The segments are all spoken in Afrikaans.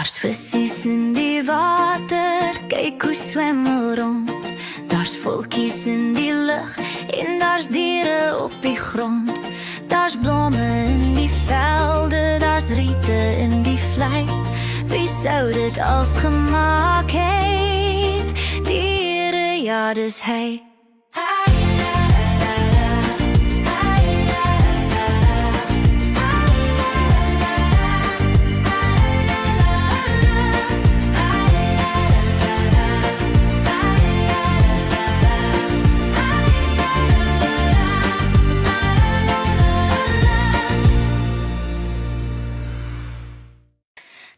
Daar's visies in die water, kyk hoe swem hulle rond. Daar's voeltjies in die lug en daar's diere op die grond. Daar's blomme in die velde, daar's riete in die vlei. Wie sou dit als gemaak het? Diere, ja dis hy.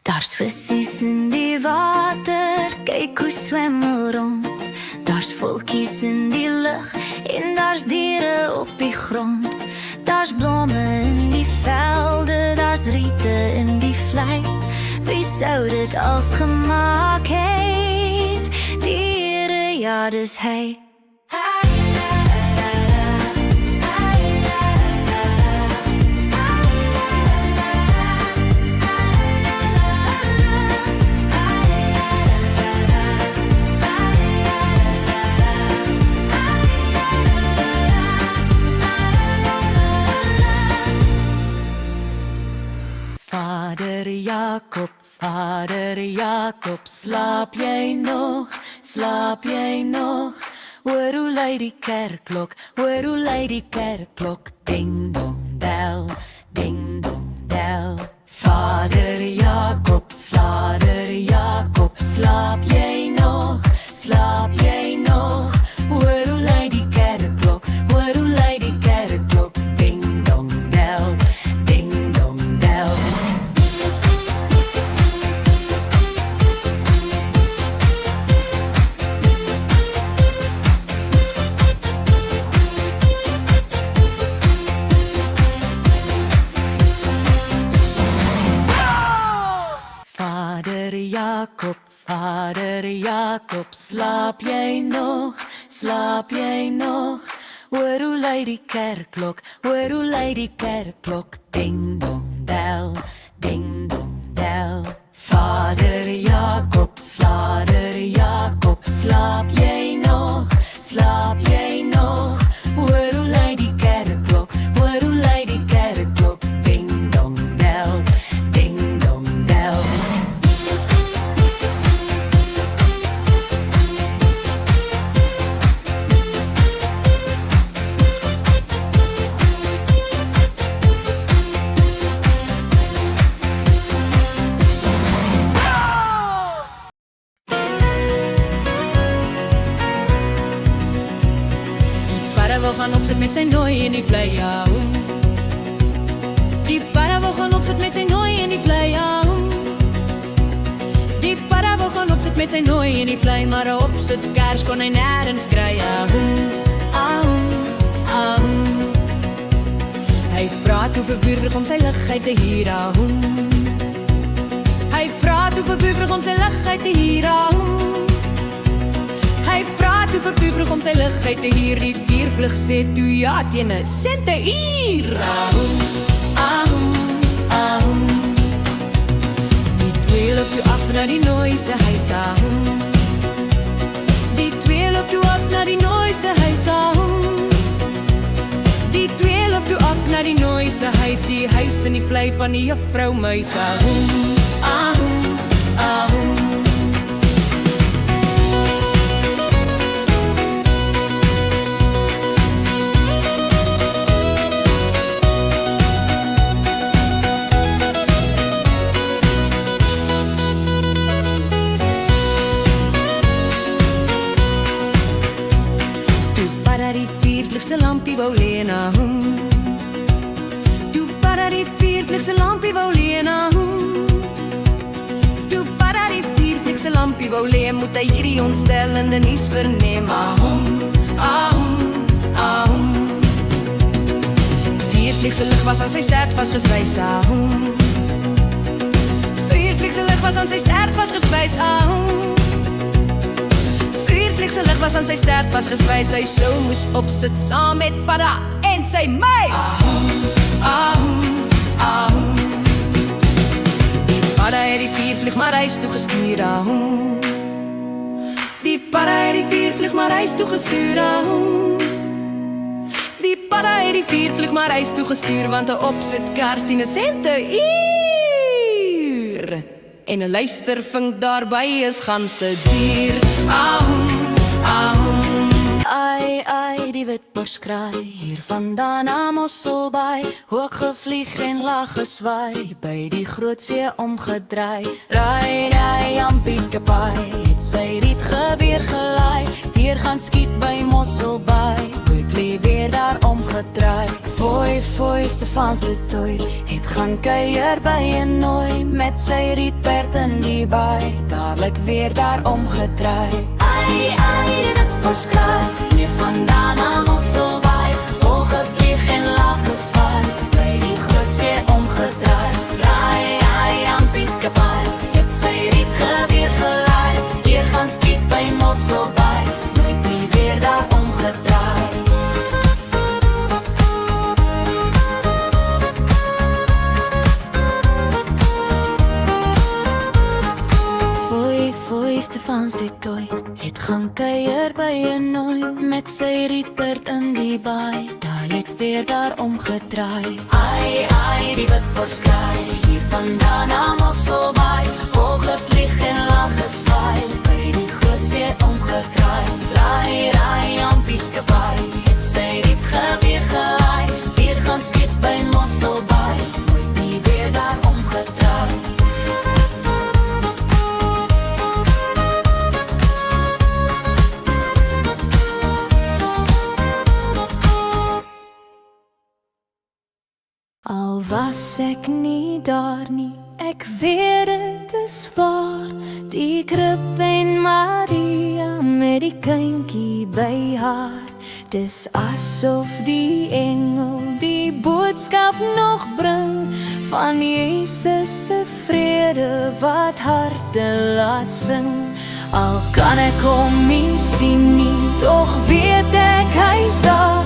Daar's visies in die water, kyk hoe swem hulle rond. Daar's voeltjies in die lug en daar's diere op die grond. Daar's blomme in die velde, daar's riete in die vlei. Wie sou dit als gemaak het? Diere, ja dis hy. Vader Jakob, slaap jy nog, slaap jy nog? Hoor hoe lui die kerkklok, hoor hoe lui die kerkklok. Ding dong del, ding dong del. Vader Jakob, slaap jy nog, slaap jy nog? Hoor hoe lui die kerkklok, hoor hoe lui die kerkklok. Ding dong del, ding dong del. Vader Jakob, slaap jy nog, slaap jy nog? Hoor hoe lui die kerkklok, hoor hoe lui die kerkklok. Ding dong del, ding dong del. Vader Jakob, slaap jy nog, slaap jy nog? Hoor hoe lui die kerkklok, hoor hoe lui die kerkklok. Ding dong del, ding dong del. Wil gaan opsit met sy nooi in die vlei, ja. Die para wil gaan opsit met sy nooi in die vlei, ja. Die para wil gaan opsit met sy nooi in die vlei, maar hy opsit kers kon hy nêrens kry, ja. Hy vra toe vir vurig om sy lig uit te hier, ja. Hy vra toe vir vurig om sy lig uit te hier, ja. Hy vra toe vir vurig om sy lig uit te hier. Die viervlug sê toe ja teen 'n sent 'n uur. Die twee loop toe af na die nooi se huis. Die twee loop toe af na die nooi se huis. Die twee loop toe af na die nooi se huis. Die huis in die vlei van die juffrou Muis. Se lampie wou leen na hom. Toe para die viervlieg se lampie wou leen na hom. Toe para die viervlieg se lampie wou leen, moet hy hierdie ontstellende nuus verneem. Viervlieg se lig was aan sy stert vasgeswys. Viervlieg se lig was aan sy stert vasgeswys. Viervlieg se lig was aan sy stert vasgeswys. Hy sou moes opsit saam met Padda en sy muis. Die padda het die vier vlieg maar huis toe gestuur ahoo. Die padda het die vier vlieg maar huis toe gestuur ahoo. Die padda het die vier vlieg maar huis toe gestuur, want 'n opsit kers 10 sente uur. En 'n luistervink daarby is gans te duur. Ahoo, ahoo. Ai, ai, die witbors kraai, hier vandaan na Mosselbaai, hoog gevlieg en laag geswaai, by die groot see omgedraai. Rai, rai, Jampieke paai, het sy riet geweer gelaai, teer gaan skiet by Mosselbaai, Boeplie weer daar omgedraai. Fooi, fooi, Stefans de Tooi, het gaan kuier by 'n nooi, met sy rietperd in die baai, dadelik weer daar omgedraai. Ai, ai, die witbors kraai, hier vandaan na Mosselbaai, hoog gevlieg en laag geswaai, by die groot see omgedraai. Raai, ai, Jampieke paai, het sy riet geweer gelaai, teer gaan skiet by Mosselbaai, Boeplie weer daar omgedraai. Fooi, fooi, Stefans de Tooi, het gaan kuier by 'n nooi, met sy rietperd in die baai, dadelik weer daar omgedraai. Ai, ai, die witbors kraai, hier vandaan na Mosselbaai, hoog gevlieg en laag geswaai, by die groot see omgedraai. Raai, raai, Jampieke paai, het sy riet geweer gelaai, weer gaan skiet by Mosselbaai, Boeplie weer daar omgedraai. Al was ek nie daar nie, ek weet dit is waar, die krib en Maria met die kindjie by haar. Dis asof die engel die boodskap nog bring, van Jesus se vrede wat harte laat sing. Al kan ek hom nie sien nie, tog weet ek hy's daar,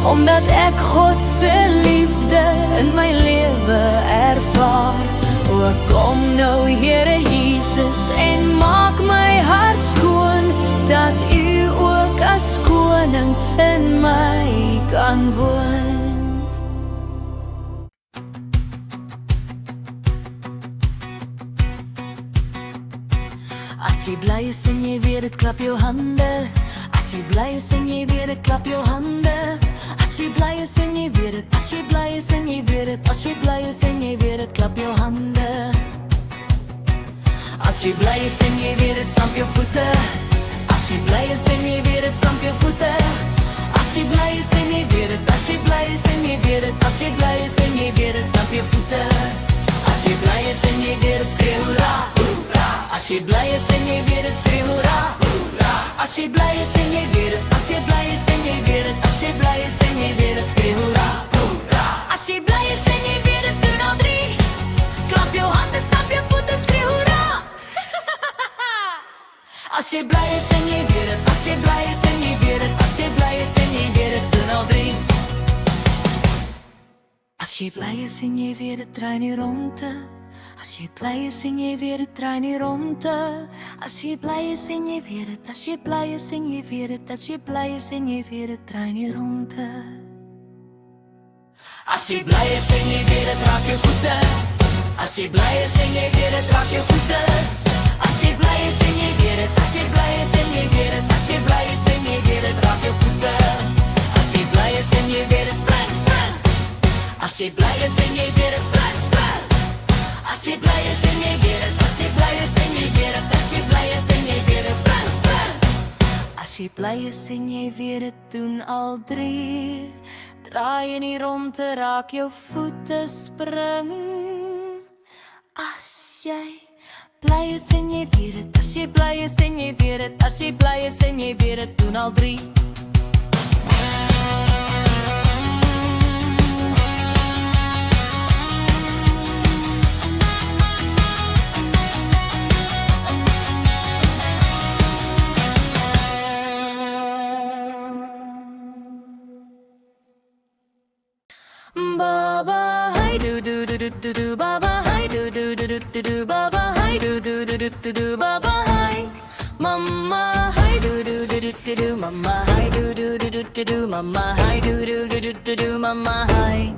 omdat ek God se liefde in my lewe ervaar. O, kom nou Here Jesus en maak my hart skoon, dat U ook as koning in my kan woon. As jy bly is en jy weet het, klap jou hande. As jy bly is en jy weet het, klap jou hande. As jy bly is en jy weet het, as jy bly is en jy weet het, as jy bly is en jy weet het, klap jou hande. As jy bly is en jy weet het, stamp jou voete. As jy bly is en jy weet het, stamp jou voete. As jy bly is en jy weet het, as jy bly is en jy weet het, as jy bly is en jy weet het, stamp jou voete. As jy bly is en jy weet het, skreeu hoera, hoera. As jy bly is en jy weet het, skreeu hoera, hoera. As jy bly is en jy weet het, as jy bly is en jy weet het, as jy bly is en jy weet het, skreeu hoera, hoera. As jy bly is en jy weet het, doen al 3. Klap jou hande, stamp jou voete, skreeu hoera. As jy bly is en jy weet het, as jy bly is en jy weet het, as jy bly is en jy weet het, doen al 3. As jy bly is en jy weet het, draai nie rondte. As jy bly is en jy weet het, draai nie rondte. As jy bly is en jy weet het, as jy bly is en jy weet het, as jy bly is en jy weet het, draai nie rondte. As jy bly is en jy weet het, raak jou voete. As jy bly is en jy weet het, raak jou voete. As jy bly is en jy weet het, as jy bly is en jy weet het, as jy bly is en jy weet het, raak jou voete. As jy bly is en jy weet het, spring, spring. As jy bly is en jy weet het, spring, spring. As jy bly is en jy weet het, as jy bly is en jy weet het, as jy bly is en jy weet het, spring, spring. As jy bly is en jy weet het, doen al 3. Draai in die rondte, raak jou voete, spring. As jy bly is en jy weet het, as jy bly is en jy weet het, as jy bly is en jy weet het, doen al 3. Baba, hi do do do do do do, Baba, hi do do do do do do. do baba hi do do do do do do baba hi mama hi do do do do do do mama hi do do do do do do mama hi do do do do do do mama hi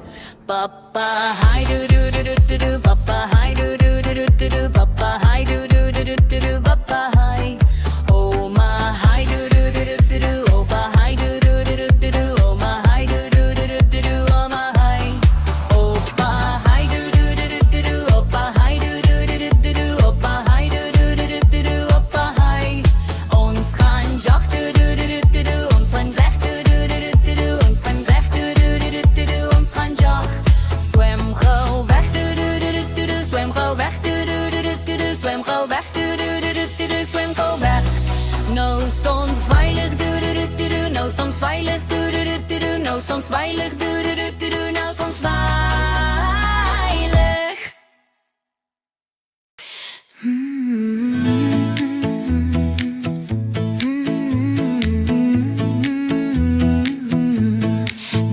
papa hi do do do do do do papa hi do do do do do do papa hi do do do do do do papa hi oma hi do do do do do do opa hi do do do do do do oma hi do do do do do do oma hi opa hi do do do do do do opa hi do do do do do do opa hi do do do do do do opa hi ons gaan jag do do do do do do ons gaan zeg do do do do do do ons gaan zeg do do do do do do ons gaan jag swem gauw weg do do do do do do swem gauw weg do do do do do do swem gauw weg do do do do do do swem gauw weg nou soms veilig do do do do do nou soms veilig do do do do do nou soms veilig do do do do do nou soms veilig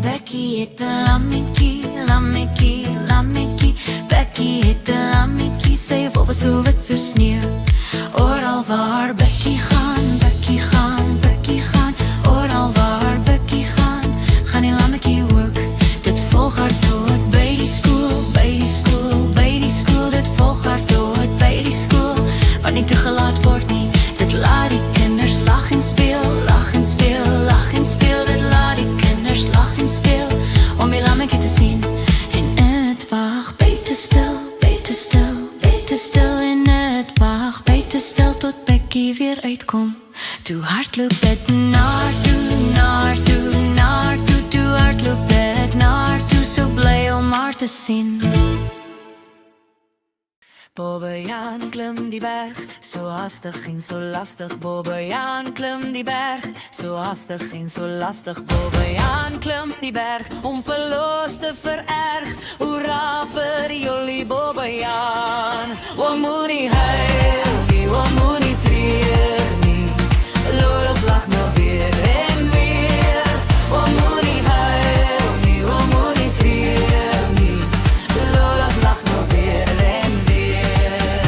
Becky het 'n lammetjie, lammetjie, lammetjie. Becky het 'n lammetjie, sy wolf is so wit so sneeu. Oral waar Becky gaan, Becky gaan, Becky gaan. Oral waar Becky gaan, gaan die lammetjie ook. Dit volg haar tot by die skool, by die skool, by die skool. Dit volg haar tot by die skool, wat nie toegelaat word nie. Dit laat die kinders lag en speel, lag en speel, lag en speel. Dit laat die kinders lag en speel, om die lammetjie te sien. En het wag buite stil, buite stil, buite stil. En het wag buite stil tot Becky weer uitkom. Toe hardloop dit naartoe, naartoe, naartoe. Toe hardloop dit naartoe, so bly om haar te sien. Bobbejaan klim die berg, so hastig en so lastig. Bobbejaan klim die berg, so hastig en so lastig. Bobbejaan klim die berg, om verloos te vererg. Hoera vir jullie Bobbejaan. O moenie huil nie, o moenie treur nie. Lorig lag nou weer en weer. O moenie huil nie, o moenie treur nie. Lorig lag nou weer en weer.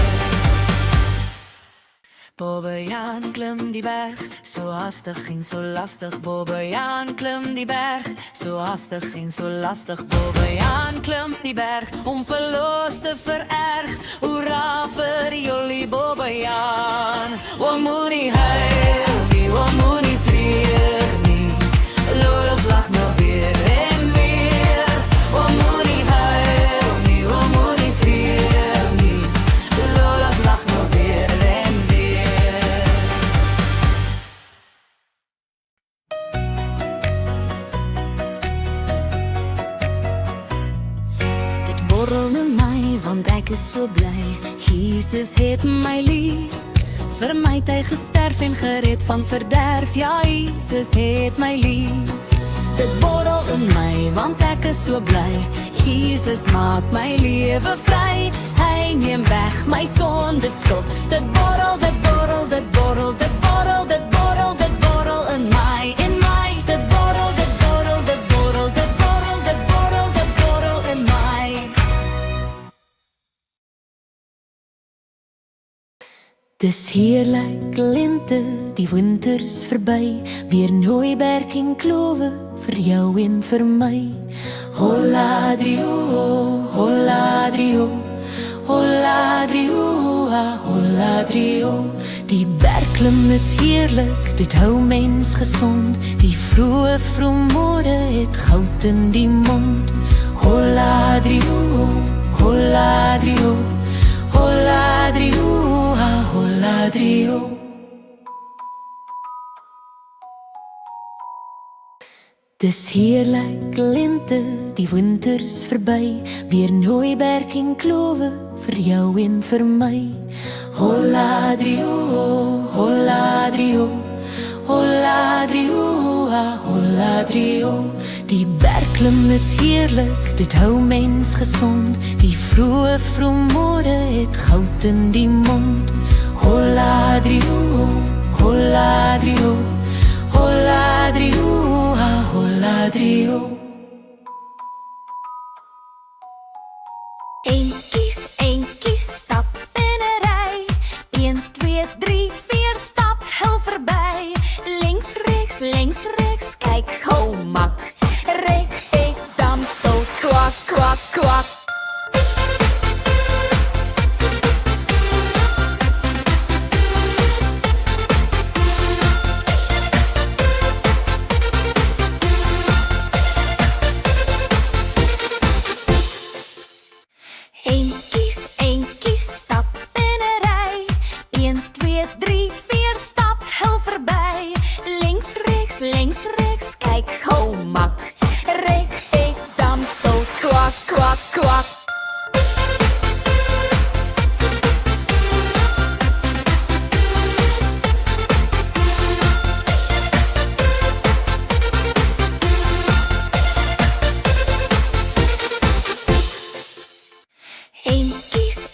Bobbejaan klim die berg, so hastig en so lastig. Bobbejaan klim die berg, so hastig en so lastig. Bobbejaan klim die berg, om verloos te vererg. Hoera vir jullie Bobbejaan. O moenie huil nie, o moenie treur nie. Lorig lag nou weer en weer. O moenie huil nie, o moenie treur nie. Lorig lag nou weer en weer. Dit borrel in my, want ek is so bly. Jesus het my lief. Vir my het hy gesterf en gered van verderf. Ja, Jesus het my lief. Dit borrel in my, want ek is so bly. Jesus maak my lewe vry. Hy neem weg my sonde skuld. Dit borrel, dit borrel, dit borrel, dit borrel, dit borrel, dit borrel in my, in my. Dit borrel, dit borrel, dit borrel, dit borrel, dit borrel, dit borrel in my. Dis heerlik lente, die winter is verby. Weer nooi berk en klowe vir jou en vir my. Holadrio, holadrio, holadrio, holadrio. Die bergklim is heerlik, dit hou mens gesond. Die vroeë vroegmôre het goud in die mond. Holadrio, holadrio, holadrio, holadrio. Dis heerlik lente, die winter is verby. Weer nooi berk en klowe vir jou en vir my. Holadrio, holadrio, holadrio, holadrio. Die bergklim is heerlik, dit hou mens gesond. Die vroeë vroegmôre het goud in die mond. Holadrio, holadrio, holadrio, holadrio. Eentjies, eentjies, stap 2, 3, 4, stap heel verby. Links, rechts, kyk gou mak. Rek, ek, dam, tot, kwak, kwak, kwak. Eentjies,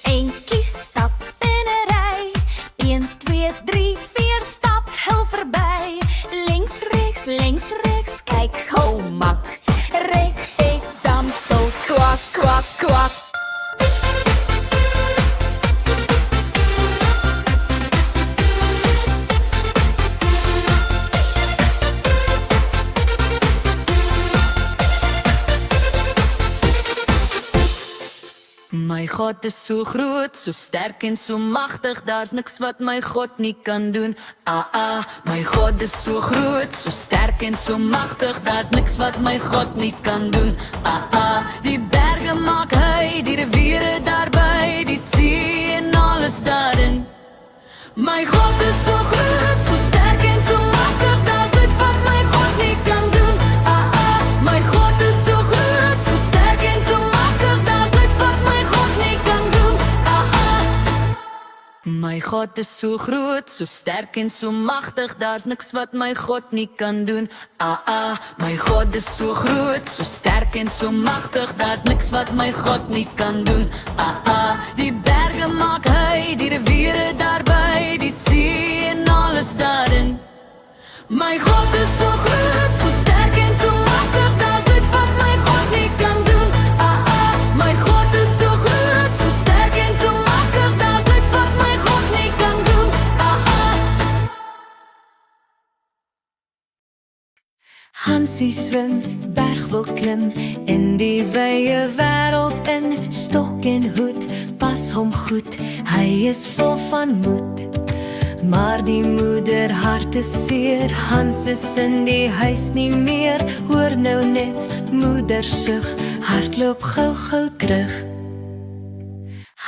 stap in 'n ry. 1, 2, 3, 4, stap heel verby. Links, rechts, kyk gou mak. Rek, ek, dam, tot, kwak, kwak, kwak. My God is so groot, so sterk en so magtig, daar's niks wat my God nie kan doen. My God is so groot, so sterk en so magtig, daar's niks wat my God nie kan doen. Die berge maak hy, die riviere daarby, die see en alles daarin. My God is so groot, so sterk en so magtig, daar's niks wat my God nie kan doen. My God is so groot, so sterk en so magtig, daar's niks wat my God nie kan doen. My God is so groot, so sterk en so magtig, daar's niks wat my God nie kan doen. My God is so groot, so sterk en so magtig, daar's niks wat my God nie kan doen. Die berge maak hy, die riviere daarby, die see en alles daarin. My God is so groot, so sterk en so magtig, daar's niks wat my God nie kan doen. My God is so groot, so sterk en so magtig, daar's niks wat my God nie kan doen. Hansie swem, berg wil klim, in die wye wêreld in, stok en hoed, pas hom goed, hy is vol van moed. Maar die moeder hart is seer, Hans is in die huis nie meer, hoor nou net, moeder sug, hart loop gou gou terug.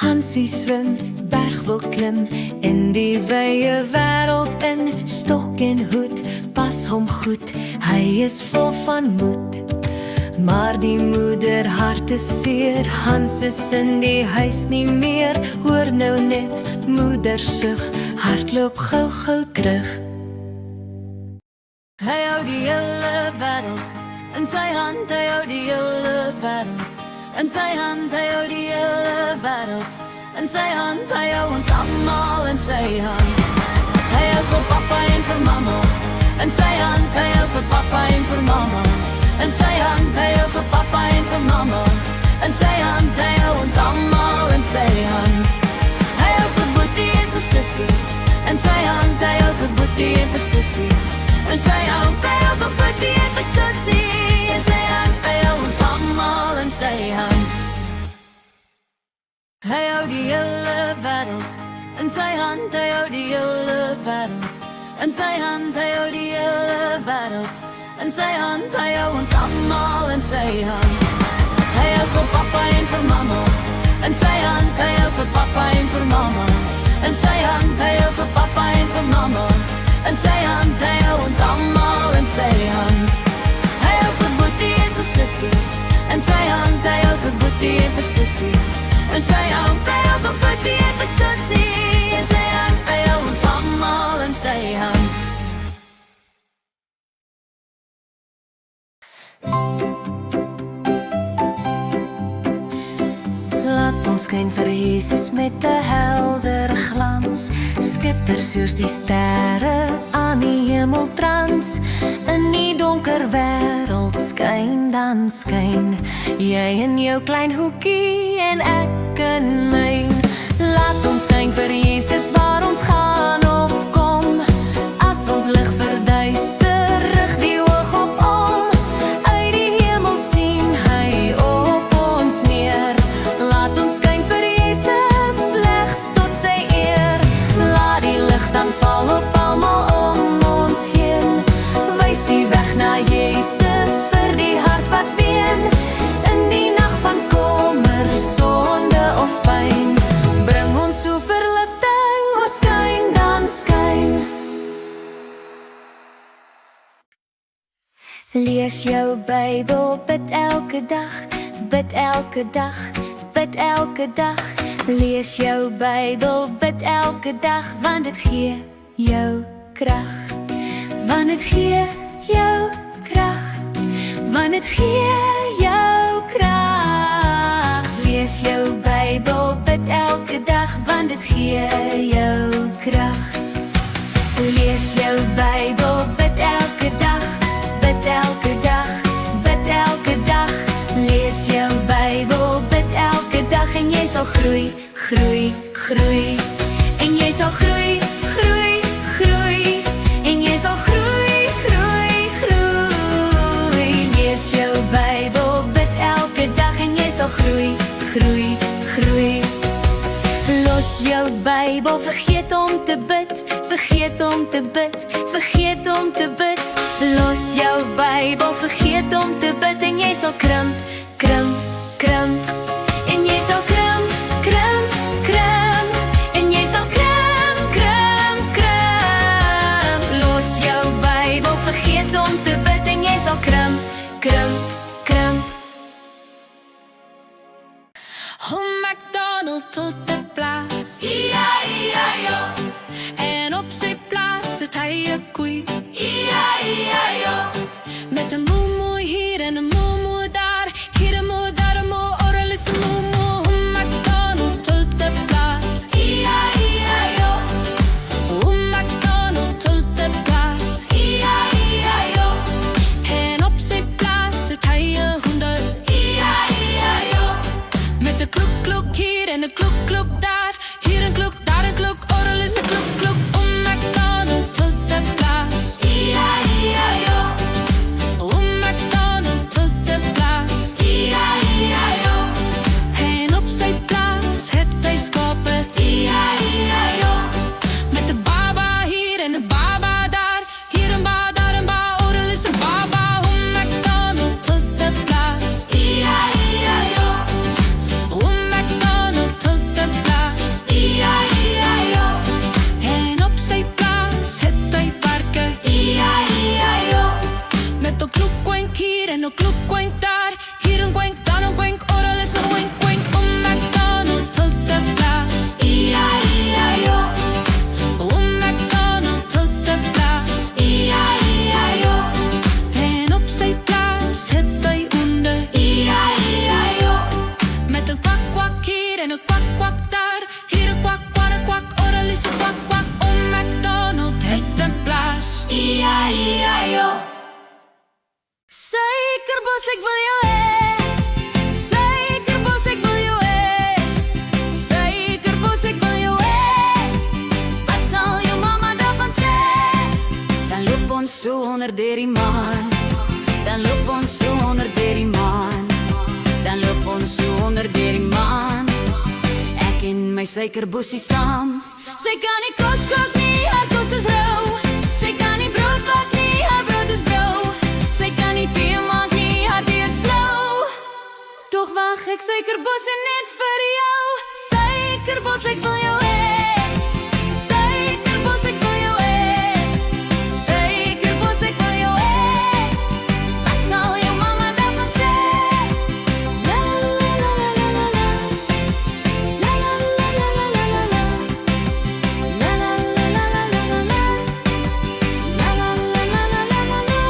Hansie swem, berg wil klim, in die wye wêreld in, stok en hoed, pas hom goed, hy is vol van moed. Maar die moeder hart is seer, Hans is in die huis nie meer, hoor nou net, moeder sug, hart loop gou gou terug. Hy hou die hele wêreld in sy hand, hy hou die hele wêreld in sy hand, hy hou die hele wêreld in sy hand, hy hou ons almal in sy hand. Hy hou vir papa en vir mamma in sy hand, hy hou vir papa en vir mamma in sy hand, hy hou vir papa en vir mamma in sy hand, hy hou ons almal in sy hand. Hy hou vir boetie en vir sussie in sy hand, hy hou vir boetie en vir sussie in sy hand, hy hou vir boetie en vir sussie in sy hand, hy hou ons almal in sy hand. Hy hou die hele wêreld in sy hand, hy hou die hele wêreld in sy hand, hy hou die hele wêreld in sy hand, hy hou ons almal in sy hand. Hy hou vir papa en vir mamma in sy hand, hy hou vir papa en vir mamma in sy hand, hy hou vir papa en vir mamma in sy hand, hy hou ons almal in sy hand. Hy hou vir boetie en vir sussie in sy hand, hy hou vir boetie en vir sussie in sy hand, hy hou vir boetie en vir sussie in sy hand, hy hou ons almal in sy hand. Laat ons skyn vir Jesus met 'n helder glans, skitter soos die sterre aan die hemeltrans. In die donker wêreld skyn dan skyn jy in jou klein hoekie en ek in myn. Laat ons skyn vir Jesus waar ons gaan of kom, as ons lig verduister, rig die oog op om, uit die hemel sien hy op ons neer. Laat ons skyn vir Jesus slegs tot sy eer, laat die lig dan val op almal om ons heen, wys die weg na Jesus vir die hart wat ween, in die nag van kommer, sonde of pyn, bring ons so verligting, ons skyn dan Lees jou Bybel, bid elke dag, bid elke dag, bid elke dag. Lees jou Bybel, bid elke dag, want dit gee jou krag. Want dit gee jou krag, want dit gee jou krag. Lees jou Bybel, bid elke dag, want dit gee jou krag. Lees jou Bybel, bid elke dag, bid elke dag, bid elke dag. Lees jou Bybel, bid elke dag en jy sal groei, groei, groei. En jy sal groei, groei, groei. En jy sal groei, groei, groei. Lees jou Bybel, bid elke dag en jy sal groei, groei, groei. Los jou Bybel, vergeet om te bid, vergeet om te bid, vergeet om te bid. Los jou Bybel, vergeet om te bid en jy sal krimp, krimp, krimp. En jy sal krimp, krimp, krimp. En jy sal krimp, krimp, krimp. Los jou Bybel, vergeet om te bid en jy sal krimp, krimp, krimp. McDonald tot de plaats, I-I-I-O. En op zijn plaats het hij een koei, I-I-I-O. Met een moe hier en een moe daar, hier een moe, daar een moe, oral is een moe. McDonald tot de plaats, I-I-I-O. McDonald tot de plaats, I-I-I-O. En op zijn plaats het hij een hoender, I-I-I-O. Met een klok, klok hier en een klok, klok daar. Hier een klok, daar een klok, oral is een klok, klok. McDonald tot de plaats, I-I-I-O. McDonald tot de plaats, I-I-I-O. En op zijn plaats het hij schapen, I-I-I-O. Met de baba hier en de baba daar. Hier een ba, daar een ba, oral is een baba. McDonald tot de plaats, I-I-I-O. McDonald tot de plaats, I-I-I-O. En op zijn plaats het hij varken, I-I-I-O. Met een kloekwenk hier en een kloekwenk daar. Hier een kwenk, daar een kwenk, oral is een wenk, wenk. McDonald tot de plaats, I-I-I-O. McDonald tot de plaats, I-I-I-O. En op zijn plaats het hij onder, I-I-I-O. Met een kwak, kwak hier en een kwak, kwak daar. Hier een kwak, kwak, een kwak, oral is een kwak, kwak. McDonald het een plaats, I-I-I-O. Suikerbos, ik wil jou hê. Suikerbos, ik wil jou hê. Suikerbos, ik wil jou hê. Wat zal jou mama daarvan sê? Dan loop ons so onder deur die maan. Dan loop ons so onder deur die maan. Dan loop ons so onder deur die maan. Ek en my suikerbossie saam. Sy kan nie kos kook nie, haar kos is rou. Sy kan nie brood bak nie, haar brood is brou. Sy kan nie tee maak nie, haar tee is flou. Toch wag ek suikerbossie net vir jou. Suikerbos, ek wil jou hê. Suikerbos, ek wil jou hê. Suikerbos, ek wil jou hê. Wat sal jou mama daarvan sê? La la la la la la. La la la la la la la la. La la la la la la la la. La la la la la la la la.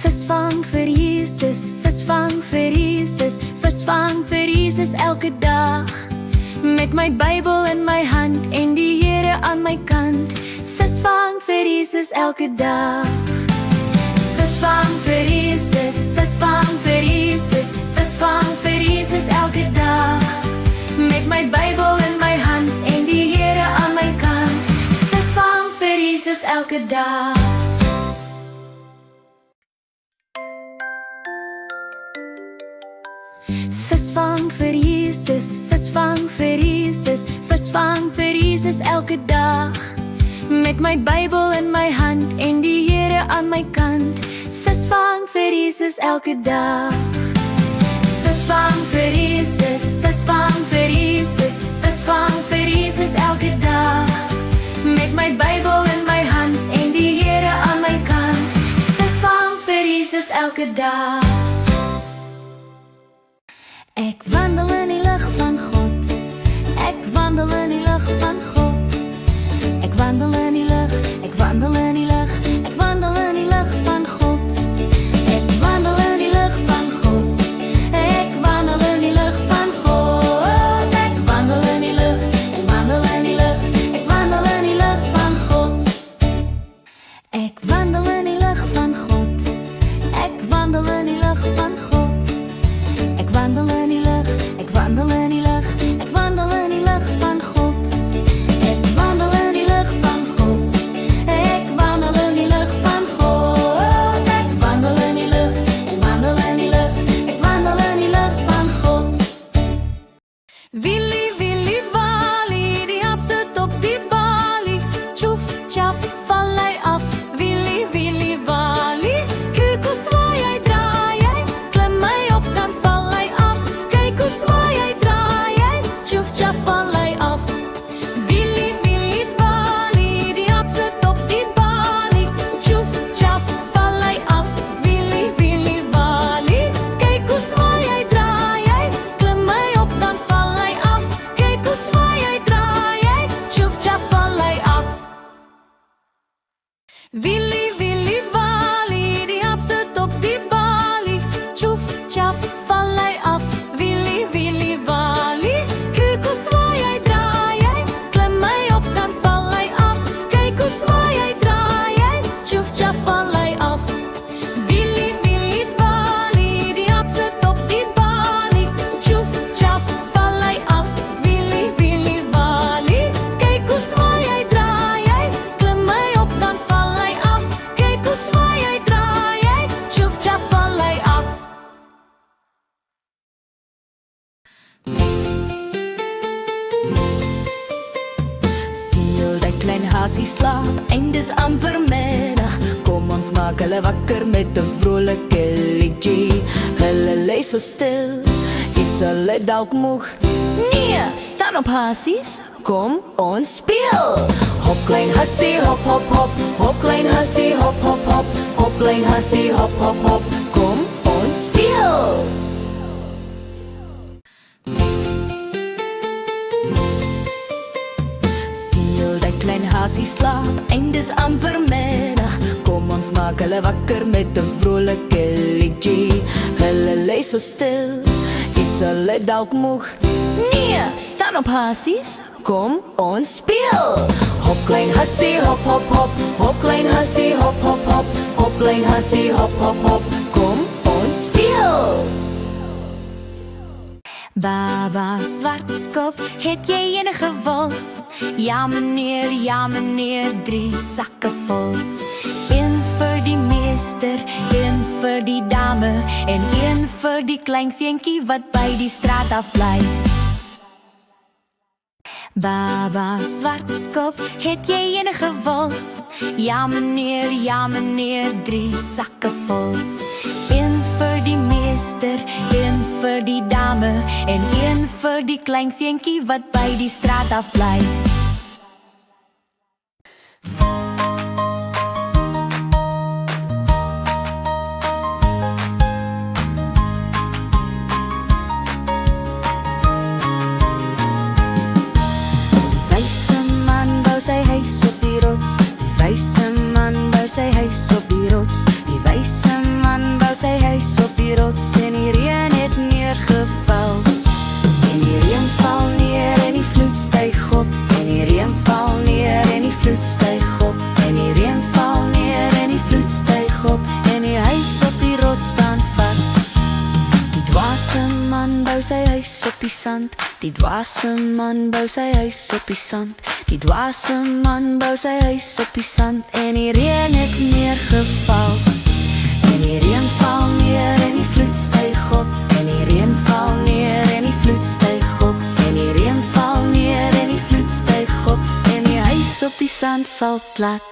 Visvang vir Jesus, visvang vir Jesus, visvang vir Jesus elke dag. Met my Bybel in my hand en die Here aan my kant. Visvang vir Jesus elke dag. Visvang vir Jesus, visvang vir Jesus, visvang vir Jesus elke dag. Met my Bybel in my hand en die Here aan my kant. Visvang vir Jesus elke dag. Visvang vir Jesus, visvang vir Jesus, visvang vir Jesus elke dag. Met my Bybel in my hand en die Here aan my kant. Visvang vir Jesus elke dag. Visvang vir Jesus, visvang Visvang vir Jesus elke dag. Met my Bybel in my hand en die Here aan my kant. Visvang vir Jesus elke dag. Ek wandel in die lig van God. Ek wandel in die lig van God. Ek wandel in die lig, ek wandel in die lig, ek wandel in die lig van God. Ek wandel in die lig van God. Ek wandel in die lig van God. Ek wandel in die lig, ek wandel in die lig, ek wandel in die lig van God. Ek wandel in die lig van God. Ek wandel in die lig van God. Ek wandel in die lig, ek wandel in die lig, ek wandel in die lig van God. Ek wandel in die lig van God. Ek wandel in die lig van God. Ek wandel in die lig, ek wandel in die lig, ek wandel in die lig van God. Willy, Willy, Wally, die hap sit op die balie. Tjoef, tjaf, val hy af. Willy, Willy, Wally, kyk hoe swaai hy, draai hy. Klim hy op, dan val hy af. Kyk hoe swaai hy, draai hy. Tjoef, tjaf, val hy af. Willy, Willy, Wally, die hap sit op die balie. Tjoef, tjaf, val hy af. Willy, Willy, Wally, kyk hoe swaai hy, draai hy. Klim hy op, dan val hy af. Kyk hoe swaai hy, draai hy. Tjoef, tjaf, val hy af. Willy, Willy, Wally, die hap sit op die balie. Tjoef, tjaf, val hy af. Willy, Willy, Wally, kyk hoe swaai hy, draai hy. Klim hy op, dan val hy af. Kyk hoe swaai hy, draai hy. Tjoef, tjaf, val hy af. Willy, Willy, Wally, die hap sit op die balie. Tjoef, tjaf, val hy af. Willy, Willy, Wally, kyk hoe swaai hy, draai hy. Klim hy op, dan val hy af. Kyk hoe swaai hy, draai hy. Tjoef, tjaf, val hy af. Sien jy die klein hasie slaap, en dis amper middag. Kom ons maak hulle wakker met 'n vrolike liedjie. Hulle lê so stil, is hulle dalk moeg? Nee, staan op hasies, kom ons speel. Hop klein hasie, hop hop hop. Hop klein hasie, hop hop hop. Hop klein hasie, hop hop hop. Kom ons speel. Sien jy die klein hasie slaap, en dis amper middag. Kom ons maak hulle wakker met 'n vrolike liedjie. Hulle lê so stil, is hulle dalk moeg? Nee, staan op hasies, kom ons speel. Hop klein hasie, hop hop hop. Hop klein hasie, hop hop hop. Hop klein hasie, hop hop hop. Kom ons speel. Baba Zwartskop, het jy enige wol? Ja meneer, 3 sakke vol. Een vir die meester, een vir die dame, en een vir die klein seentjie wat by die straat af bly. Baba Zwartskop, het jy enige wol? Ja meneer, 3 sakke vol. Een vir die meester, een vir die dame, en een vir die klein seentjie wat by die straat af bly. Wyse man bou sy huis op die rots. Die wyse man bou sy huis op die rots. Die wyse man bou sy huis op die rots, en die reën het neergeval. En die reën val neer en die vloed styg op. En die reën val neer en die vloed styg op. En die reën val neer en die vloed styg op. En die huis op die rots staan vas. Die dwaase man bou sy huis op die sand. Die dwaase man bou sy huis op die sand. Die dwaase man bou sy huis op die sand. En die reën het neergeval. En die reën val neer en die vloed styg op. En die reën val neer en die vloed styg op. En die reën val neer en die vloed styg op. En die huis op die sand val plat.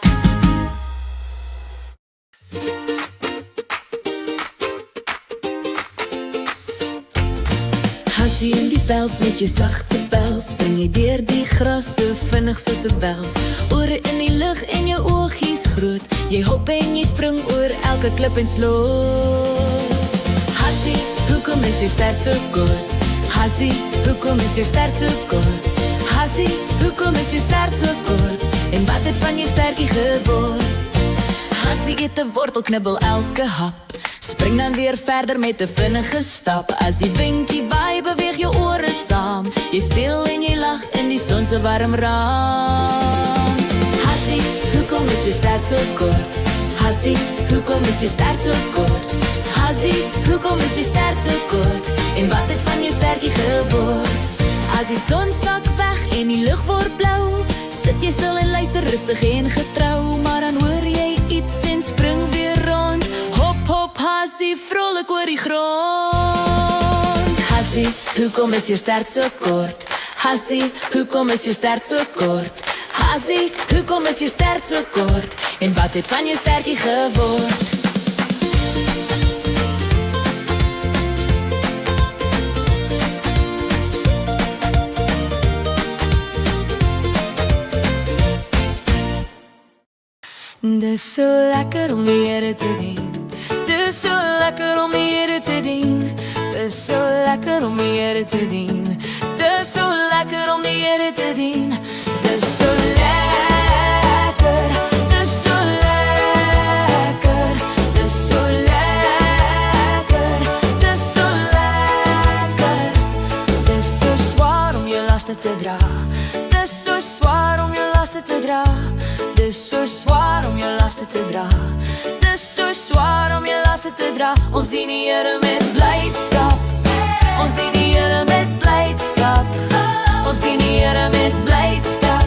Hassie in die veld met jou sagte pels, spring jy deur die gras so vinnig soos 'n wels. Ore in die lug en jou oogies groot, jy hop en jy spring oor elke klip en sloot. Hassie, hoekom is jou stert so kort? Hassie, hoekom is jou stert so kort? Hassie, hoekom is jou stert so kort? En wat het van jou stertjie geword? Hassie eet 'n wortel, knibbel elke hap, spring dan weer verder met 'n vinnige stap. As die windjie waai, beweeg jou ore saam, jy speel en jy lag in die son se warm raam. Hassie, hoekom is jou stert so kort? Hassie, hoekom is jou stert so kort? Hassie, hoekom is jou stert so kort? En wat het van jou stertjie geword? As die son sak weg en die lug word blou, sit jy stil en luister rustig en getrou, maar dan hoor jy iets en spring weer rond. Hop, hop, Hassie, vrolik oor die grond. Hassie, hoekom is jou stert so kort? Hassie, hoekom is jou stert so kort? Hassie, hoekom is jou stert so kort? En wat het van jou stertjie geword? Dis so lekker om die Here te dien. Dis so lekker om die Here te dien. Dis so lekker om die Here te dien. Dis so lekker om die Here te dien. Dis so lekker. Dis so lekker. Dis so lekker. Dis so lekker. Dis so swaar om jou laste te dra. Dis so swaar om jou laste te dra. Dis so swaar om jou laste te dra. Dis so swaar om jou laste te dra. Ons dien die Here met blydskap. Ons dien die Here met blydskap. Ons dien die Here met blydskap.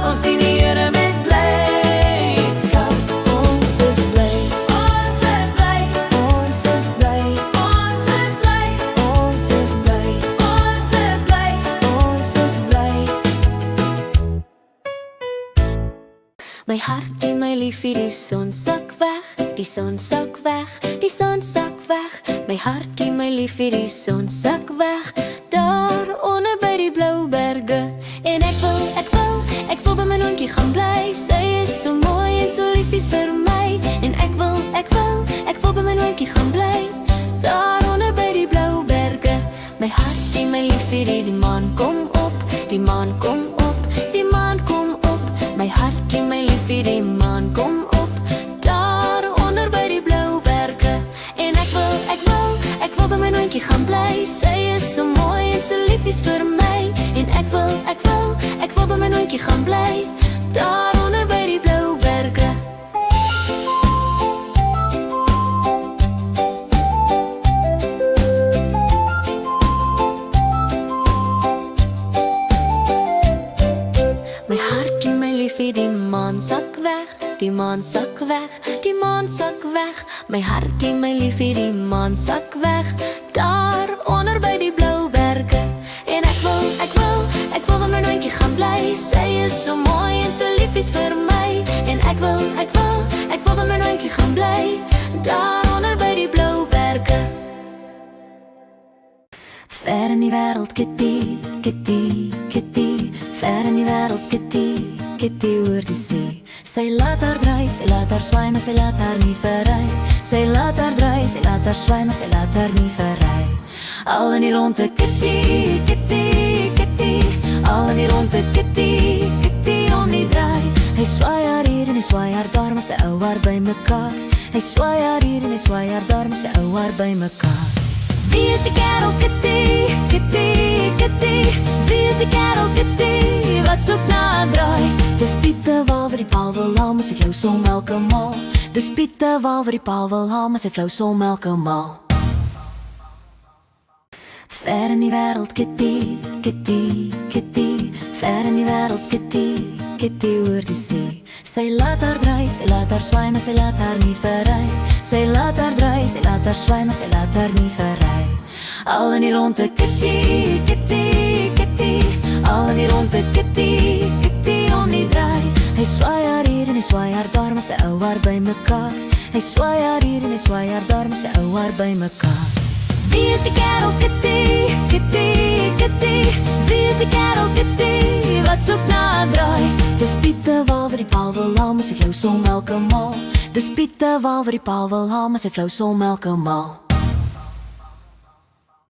Ons dien die Here met blydskap. Ons is bly. Ons is bly. Ons is bly. Ons is bly. Ons is bly. Ons is bly. Ons is bly. My hartie, my liefie, die son sak weg. Die son sak weg. Die son sak weg. My hartie, my liefie, die son sak weg. Daar onder by die blou berge. En ek wil by my noontjie gaan bly. Sy is so mooi en so liefies vir my. En ek wil by my noontjie gaan bly. Daar onder by die blou berge. My hartie, my liefie, die maan kom op. Die maan kom op. Die maan kom op. My hartie, my liefie, die maan kom op. Daar onder by die blou berge. En ek wil by my noontjie gaan bly. Sy is so mooi en so liefies vir my. En ek wil by my noontjie gaan bly. Daar onder by die blou berge. My hartie, my liefie, die maan sak weg. Die maan sak weg. Die maan sak weg. My hartie, my liefie, die maan sak weg. Daar onder by die blou berge. En ek wil by my noontjie gaan bly. Sy is so mooi en so liefies vir my. En ek wil by my noontjie gaan bly. Daar onder by die blou berge. Ver in die wêreld, Kitty, Kitty, Kitty. Ver in die wêreld, Kitty, Kitty, oor die see. Sy laat haar draai, sy laat haar swaai, maar sy laat haar nie verry. Sy laat haar draai, sy laat haar swaai, maar sy laat haar nie verry. Al in die ronde, Kitty, Kitty, Kitty. Al in die ronde, Kitty, Kitty, om die draai. Hy swaai haar hier en hy swaai haar daar, maar sy hou haar by mekaar. Hy swaai haar hier en hy swaai haar daar, maar sy hou haar by mekaar. Wie is die kerel, Kitty, Kitty, Kitty? Wie is die kerel, Kitty, wat soek na 'n draai? Dis Pieter waar die paal wil haal, maar sy flou so melke maal. Dis Pieter waar die paal wil haal, maar sy flou so melke maal. Ver in die wêreld, Kitty, Kitty, Kitty. Ver in die wêreld, Kitty, Kitty, oor die see. Sy laat haar draai, sy laat haar swaai, maar sy laat haar nie verry. Sy laat haar draai, sy laat haar swaai, maar sy laat haar nie verry. Al in die ronde, Kitty, Kitty, Kitty. Al in die ronde, Kitty, Kitty, om die draai. Hy swaai haar hier en hy swaai haar daar, maar sy hou haar by mekaar. Hy swaai haar hier en hy swaai haar daar, maar sy hou haar by mekaar. Wie is die kerel Kitty, Kitty, Kitty? Wie is die kerel Kitty, wat soek na 'n draai? Dis Pieter waar die paal wil haal, maar sy flou som elke maal. Dis Pieter waar die paal wil haal, maar sy flou som elke maal.